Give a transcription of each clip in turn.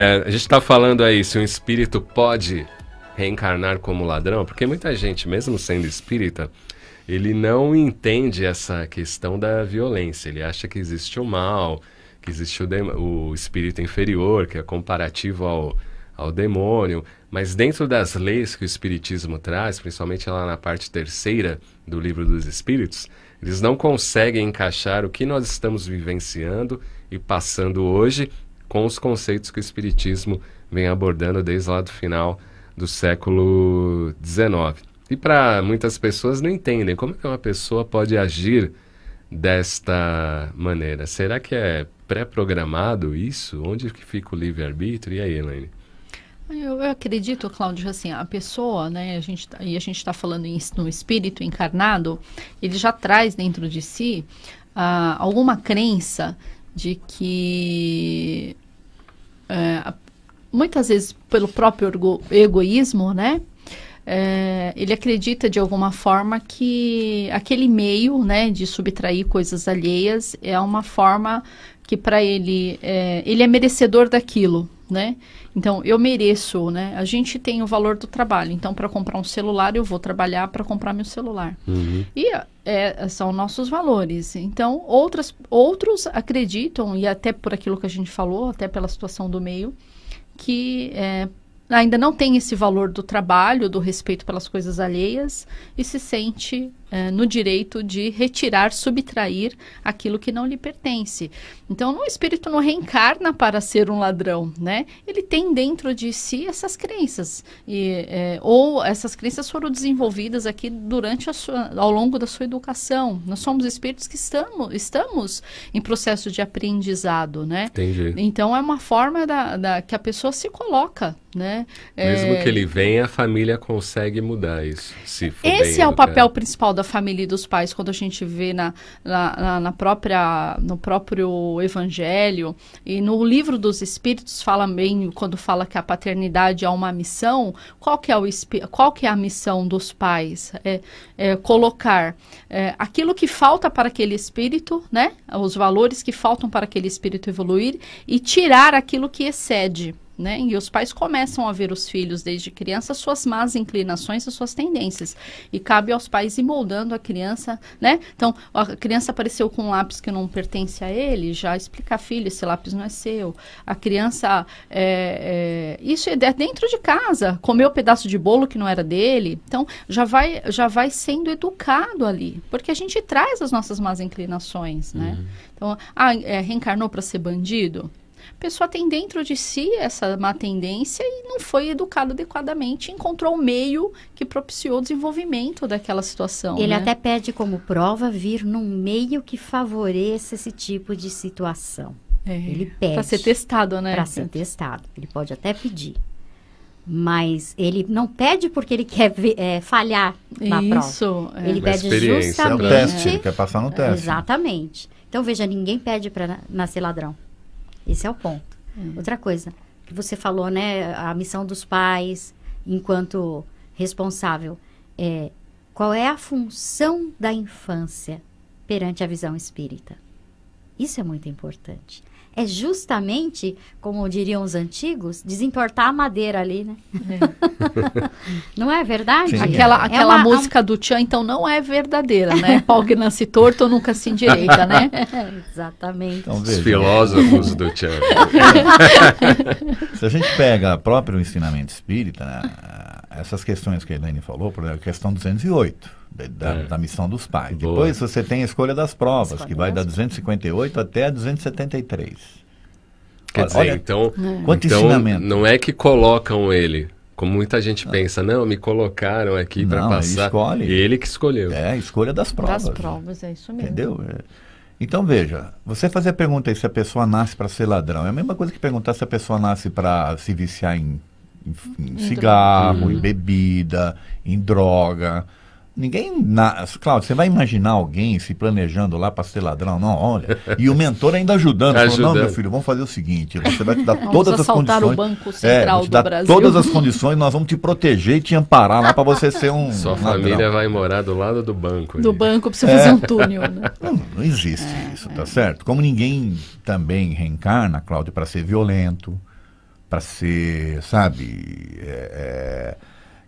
A gente está falando aí se um espírito pode reencarnar como ladrão, porque muita gente, mesmo sendo espírita, ele não entende essa questão da violência. Ele acha que existe o mal, que existe o espírito inferior, que é comparativo ao demônio. Mas dentro das leis que o espiritismo traz, principalmente lá na parte terceira do Livro dos Espíritos, eles não conseguem encaixar o que nós estamos vivenciando e passando hoje com os conceitos que o espiritismo vem abordando desde lá do final do século XIX. E para muitas pessoas não entendem como é que uma pessoa pode agir desta maneira. Será que é pré-programado isso? Onde que fica o livre-arbítrio? E aí, Elaine? Eu acredito, Cláudio, assim, a pessoa, né, a gente está falando no espírito encarnado, ele já traz dentro de si alguma crença de que muitas vezes pelo próprio egoísmo, né, ele acredita de alguma forma que aquele meio, né, de subtrair coisas alheias é uma forma que para ele é merecedor daquilo, né? Então eu mereço, né? A gente tem o valor do trabalho. Então para comprar um celular eu vou trabalhar para comprar meu celular. Uhum. E são nossos valores. Então outros acreditam, e até por aquilo que a gente falou, até pela situação do meio, que ainda não tem esse valor do trabalho, do respeito pelas coisas alheias, e se sente no direito de retirar, subtrair aquilo que não lhe pertence. Então, o espírito não reencarna para ser um ladrão, né? Ele tem dentro de si essas crenças, ou essas crenças foram desenvolvidas aqui durante ao longo da sua educação. Nós somos espíritos que estamos em processo de aprendizado, né? Entendi. Então, é uma forma que a pessoa se coloca, né? Mesmo que ele venha, a família consegue mudar isso. Se for Esse bem é o papel educado. principal da família e dos pais, quando a gente vê no próprio Evangelho, e no Livro dos Espíritos fala bem, quando fala que a paternidade é uma missão. Qual que é a missão dos pais? Colocar aquilo que falta para aquele espírito, né? Os valores que faltam para aquele espírito evoluir, e tirar aquilo que excede. Né? E os pais começam a ver os filhos desde criança, suas más inclinações e suas tendências. E cabe aos pais ir moldando a criança, né? Então, a criança apareceu com um lápis que não pertence a ele, já explica, filho, esse lápis não é seu. A criança, isso é dentro de casa, comeu um pedaço de bolo que não era dele. Então, já vai sendo educado ali, porque a gente traz as nossas más inclinações, né? Então, reencarnou para ser bandido? A pessoa tem dentro de si essa má tendência e não foi educada adequadamente, encontrou o meio que propiciou o desenvolvimento daquela situação. Ele né? até pede como prova vir num meio que favoreça esse tipo de situação. Ele pede. Para ser testado, né? Para ser testado. Ele pode até pedir. Mas ele não pede porque ele quer falhar na prova. Ele pede justamente... É o teste, ele quer passar no teste. Exatamente. Então, veja, ninguém pede para nascer ladrão. Esse é o ponto. Outra coisa, que você falou, né? A missão dos pais, enquanto responsável. Qual é a função da infância perante a visão espírita? Isso é muito importante. É justamente, como diriam os antigos, desentortar a madeira ali, né? Não é verdade? Sim. Aquela música do Tchan, então, não é verdadeira, né? Pau que nasce torto nunca se endireita, né? Exatamente. Então, Os veja, filósofos do Tchan. se a gente pega o próprio ensinamento espírita, né, essas questões que a Elaine falou, por exemplo, a questão 208, da missão dos pais. Boa. Depois você tem a escolha das provas, que vai da 258 até a 273. Quer dizer, então, quanto então ensinamento. não é que colocam ele, como muita gente pensa, não, me colocaram aqui para Não, ele passar. escolhe. Ele que escolheu. É a escolha das provas. Das provas, é isso mesmo. Entendeu? Então, veja, você fazer a pergunta aí se a pessoa nasce para ser ladrão, é a mesma coisa que perguntar se a pessoa nasce para se viciar em cigarro, em bebida, em droga. Ninguém... Cláudio, você vai imaginar alguém se planejando lá para ser ladrão? Não, olha. E o mentor ainda ajudando. Falou, não, meu filho, vamos fazer o seguinte, você vai te dar todas as condições. O Banco Central do Brasil. Todas as condições, nós vamos te proteger e te amparar lá para você ser um Sua ladrão. família vai morar do lado do banco. Do ali. banco para você fazer um túnel, né? Não existe isso, tá certo? Como ninguém também reencarna, Cláudio, para ser violento, para ser, sabe,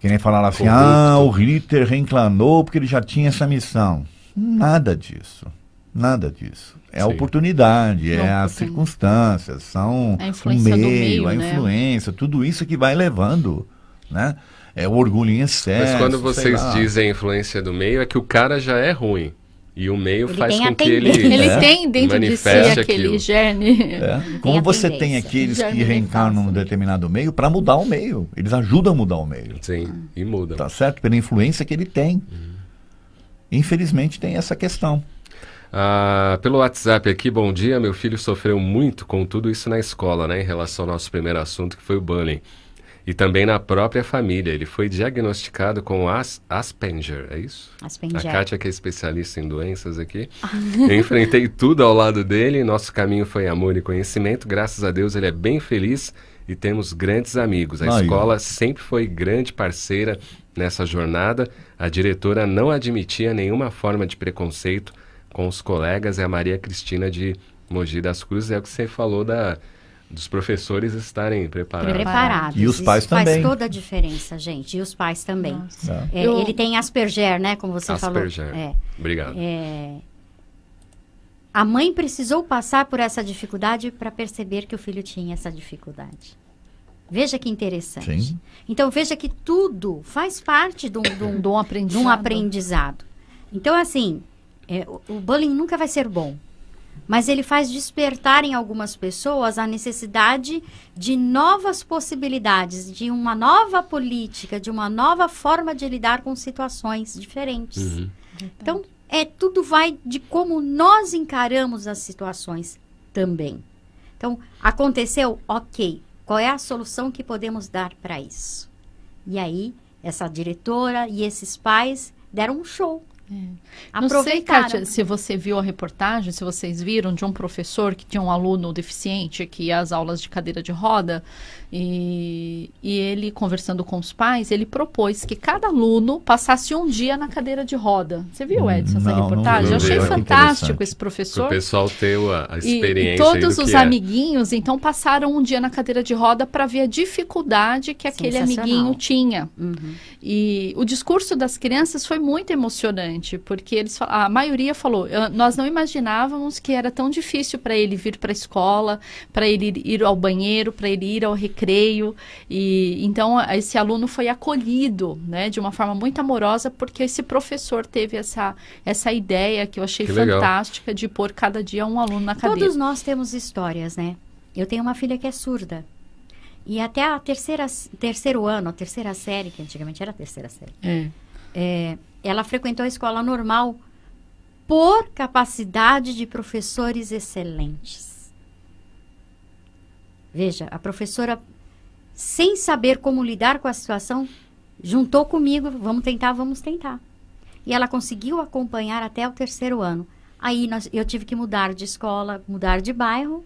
que nem falaram assim, Corrupto. o Hitler reencarnou porque ele já tinha essa missão. Nada disso. Nada disso. É a Sim. oportunidade, é as Oportunidade. circunstâncias, são A influência do meio, a né? influência, tudo isso que vai levando, né? É o orgulho em excesso. Mas quando sei vocês lá. dizem a influência do meio, é que o cara já é ruim. E o meio Ele faz tem a com que ele... tendência. Ele É. tem dentro de si Manifeste aquele aquilo. gene. Como a você tendência. tem aqueles Já que me reencarnam passa. num determinado meio para mudar o meio. Eles ajudam a mudar o meio. Sim, e muda. Tá certo? Pela influência que ele tem. Infelizmente tem essa questão. Pelo WhatsApp aqui, bom dia. Meu filho sofreu muito com tudo isso na escola, né? Em relação ao nosso primeiro assunto, que foi o bullying. E também na própria família. Ele foi diagnosticado com Asperger, é isso? Asperger. A Kátia, que é especialista em doenças aqui. Eu enfrentei tudo ao lado dele. Nosso caminho foi amor e conhecimento. Graças a Deus ele é bem feliz e temos grandes amigos. A Aí. escola sempre foi grande parceira nessa jornada. A diretora não admitia nenhuma forma de preconceito com os colegas. É a Maria Cristina de Mogi das Cruzes. É o que você falou dos professores estarem preparados. Preparados. E os pais Isso faz também. toda a diferença, gente. E os pais também. Nossa. Ele tem Asperger, né? Como você Asperger. falou. Obrigado. A mãe precisou passar por essa dificuldade para perceber que o filho tinha essa dificuldade. Veja que interessante. Sim. Então, veja que tudo faz parte de Do aprendizado. um aprendizado. Então, assim, o bullying nunca vai ser bom. Mas ele faz despertar em algumas pessoas a necessidade de novas possibilidades, de uma nova política, de uma nova forma de lidar com situações diferentes. Uhum. Então, tudo vai de como nós encaramos as situações também. Então, aconteceu, ok. Qual é a solução que podemos dar para isso? E aí, essa diretora e esses pais deram um show. Não sei, Aproveitaram. Kátia, se você viu a reportagem, se vocês viram de um professor que tinha um aluno deficiente que ia às aulas de cadeira de roda e ele, conversando com os pais, ele propôs que cada aluno passasse um dia na cadeira de roda. Você viu, Edson, essa Não, reportagem? não Eu achei vi. Olha que fantástico interessante. esse Para o professor. pessoal ter a E experiência aí todos do os que é. amiguinhos, então, passaram um dia na cadeira de roda para ver a dificuldade que aquele Sensacional. amiguinho tinha. Uhum. E o discurso das crianças foi muito emocionante, porque a maioria falou, nós não imaginávamos que era tão difícil para ele vir para a escola, para ele ir ao banheiro, para ele ir ao recreio. E então esse aluno foi acolhido, né, de uma forma muito amorosa, porque esse professor teve essa ideia que eu achei Que legal. fantástica de pôr cada dia um aluno na cadeira. Todos nós temos histórias, né? Eu tenho uma filha que é surda. E até a terceiro ano, a terceira série, que antigamente era a terceira série, ela frequentou a escola normal por capacidade de professores excelentes. Veja, a professora, sem saber como lidar com a situação, juntou comigo, vamos tentar. E ela conseguiu acompanhar até o terceiro ano. Aí eu tive que mudar de escola, mudar de bairro.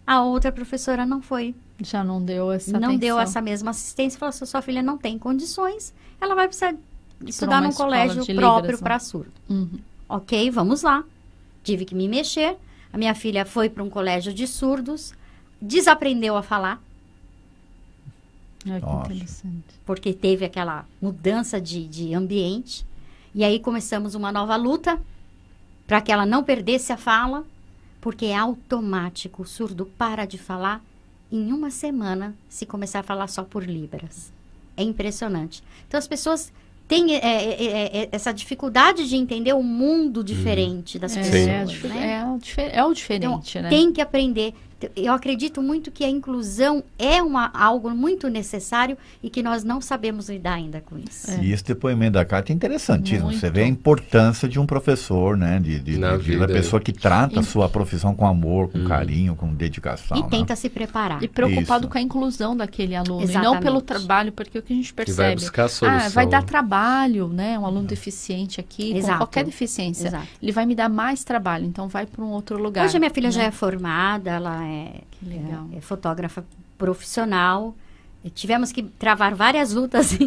A outra professora não foi. Já não deu essa Não deu atenção. essa mesma assistência. Falou, sua filha não tem condições. Ela vai precisar estudar uma num escola colégio de próprio Libras, né? para surdo. Uhum. Ok, vamos lá. Tive que me mexer. A minha filha foi para um colégio de surdos. Desaprendeu a falar. Ai, que Nossa. interessante. Porque teve aquela mudança de ambiente. E aí começamos uma nova luta para que ela não perdesse a fala, porque é automático. O surdo para de falar em uma semana se começar a falar só por libras. É impressionante. Então as pessoas têm essa dificuldade de entender o mundo diferente das pessoas. Né? É o diferente, Então, né? tem que aprender. Eu acredito muito que a inclusão é algo muito necessário e que nós não sabemos lidar ainda com isso. E esse depoimento da Kátia é interessantíssimo. Muito. Você vê a importância de um professor, né? Na da vida. pessoa que trata a sua profissão com amor, com carinho, com dedicação. E né? tenta se preparar. E preocupado Isso. com a inclusão daquele aluno, e não Exatamente. pelo trabalho, porque o que a gente Que vai percebe... buscar a solução. vai dar trabalho, né? Um aluno deficiente aqui, com Exato. qualquer deficiência. Exato. Ele vai me dar mais trabalho, então vai para um outro lugar. Hoje a minha filha né? já é formada, ela é fotógrafa profissional. E tivemos que travar várias lutas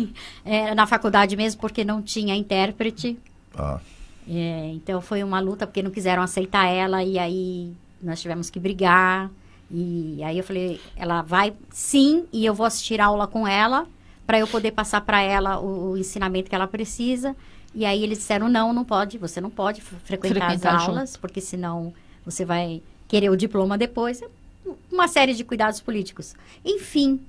na faculdade mesmo, porque não tinha intérprete. Ah, Então foi uma luta, porque não quiseram aceitar ela, e aí nós tivemos que brigar. E aí eu falei, ela vai sim, e eu vou assistir aula com ela, para eu poder passar para ela o ensinamento que ela precisa. E aí eles disseram, não pode, você não pode frequentar as aulas, porque senão você vai querer o diploma depois. Uma série de cuidados políticos. Enfim,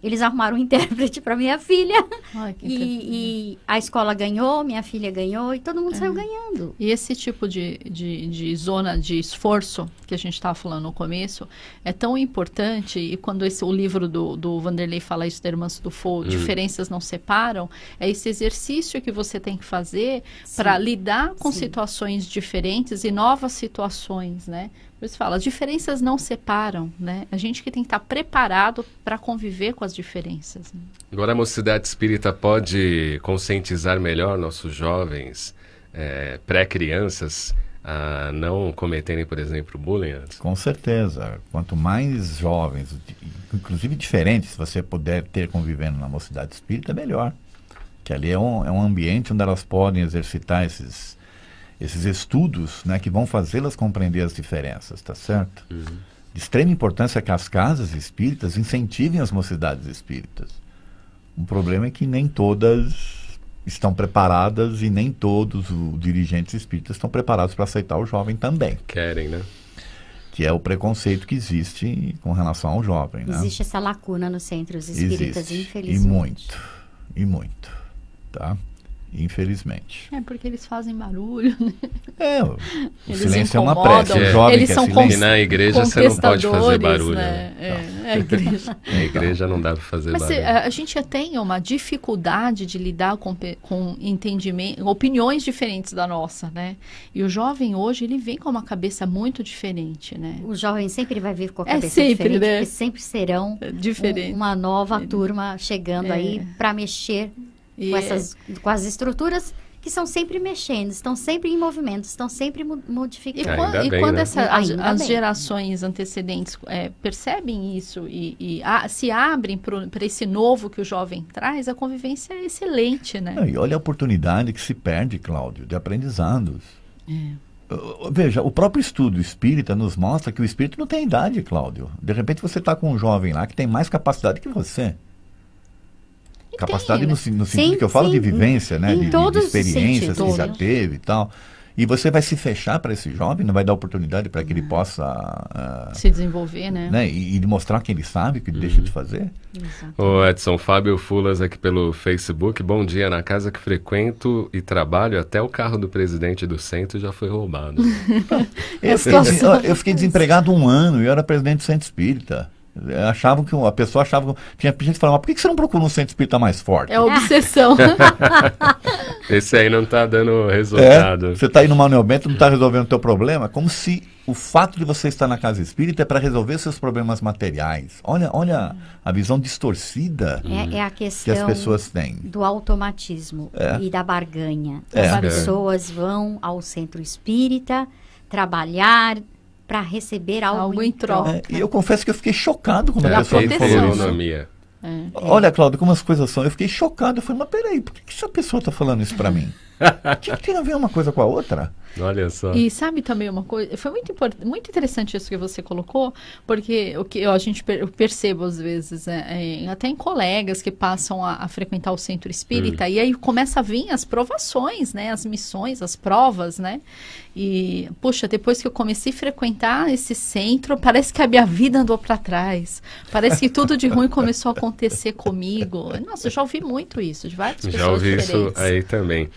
eles arrumaram um intérprete para minha filha. Ai, que e a escola ganhou, minha filha ganhou, e todo mundo saiu ganhando. E esse tipo de zona de esforço que a gente estava falando no começo é tão importante, e quando o livro do Vanderlei fala isso da Irmãs do Fogo, diferenças não separam, é esse exercício que você tem que fazer para lidar com situações diferentes e novas situações, né? Por isso fala, as diferenças não separam, né? A gente que tem que estar preparado para conviver com as diferenças. Né? Agora a Mocidade Espírita pode conscientizar melhor nossos jovens, pré-crianças, a não cometerem, por exemplo, bullying antes? Com certeza. Quanto mais jovens, inclusive diferentes, você puder ter convivendo na Mocidade Espírita, melhor. Que ali é um ambiente onde elas podem exercitar esses estudos, né, que vão fazê-las compreender as diferenças, tá certo? De extrema importância que as casas espíritas incentivem as mocidades espíritas. O problema é que nem todas estão preparadas e nem todos os dirigentes espíritas estão preparados para aceitar o jovem também. Querem, né? Que é o preconceito que existe com relação ao jovem, né? Existe essa lacuna nos centros espíritas, infelizmente. E muito, tá? Infelizmente. É porque eles fazem barulho, né? O Eles silêncio é uma incomodam. prece. O jovem Eles quer são silêncio. E na igreja você não pode fazer barulho. Né? Né? A igreja. Na igreja não dá para fazer Mas barulho. a gente já tem uma dificuldade de lidar com entendimento, opiniões diferentes da nossa, né? E o jovem hoje, ele vem com uma cabeça muito diferente, né? O jovem sempre vai vir com a É cabeça sempre, diferente, né? porque sempre serão Diferente. uma nova turma chegando aí para mexer com as estruturas que são sempre mexendo, estão sempre em movimento, estão sempre modificando. Ainda bem, quando né? as gerações antecedentes percebem isso e se abrem para esse novo que o jovem traz, a convivência é excelente, né? E olha a oportunidade que se perde, Cláudio, de aprendizados. Veja, o próprio estudo espírita nos mostra que o espírito não tem idade, Cláudio. De repente você está com um jovem lá que tem mais capacidade que você. Capacidade no sentido que eu falo de vivência, né? De experiências que já teve e tal. E você vai se fechar para esse jovem, não vai dar oportunidade para que ele possa se desenvolver, né? E mostrar que ele sabe o que ele deixa de fazer. O Edson Fábio Fulas aqui pelo Facebook. Bom dia, na casa que frequento e trabalho, até o carro do presidente do centro já foi roubado. Eu fiquei desempregado 1 ano e eu era presidente do centro espírita. Achavam que a pessoa achava que tinha gente que falava, mas por que você não procura um centro espírita mais forte? É obsessão. Esse aí não está dando resultado. Você está aí no Manuel Bento, não está resolvendo o teu problema, como se o fato de você estar na casa espírita é para resolver seus problemas materiais. Olha a visão distorcida é a questão que as pessoas têm do automatismo e da barganha. As pessoas vão ao centro espírita trabalhar para receber algo em troca. E eu confesso que eu fiquei chocado quando a pessoa me falou isso. Olha, Cláudio, como as coisas são. Eu fiquei chocado. Eu falei, mas peraí, por que essa pessoa está falando isso para mim? O que tem a ver uma coisa com a outra? Olha só. E sabe também uma coisa, foi muito interessante isso que você colocou, porque o que eu percebo às vezes, até em colegas que passam a frequentar o centro espírita, e aí começa a vir as provações, né, as missões, as provas, né, e, puxa, depois que eu comecei a frequentar esse centro, parece que a minha vida andou para trás, parece que tudo de ruim começou a acontecer comigo. Nossa, eu já ouvi muito isso, de várias pessoas já ouvi diferentes. isso aí também.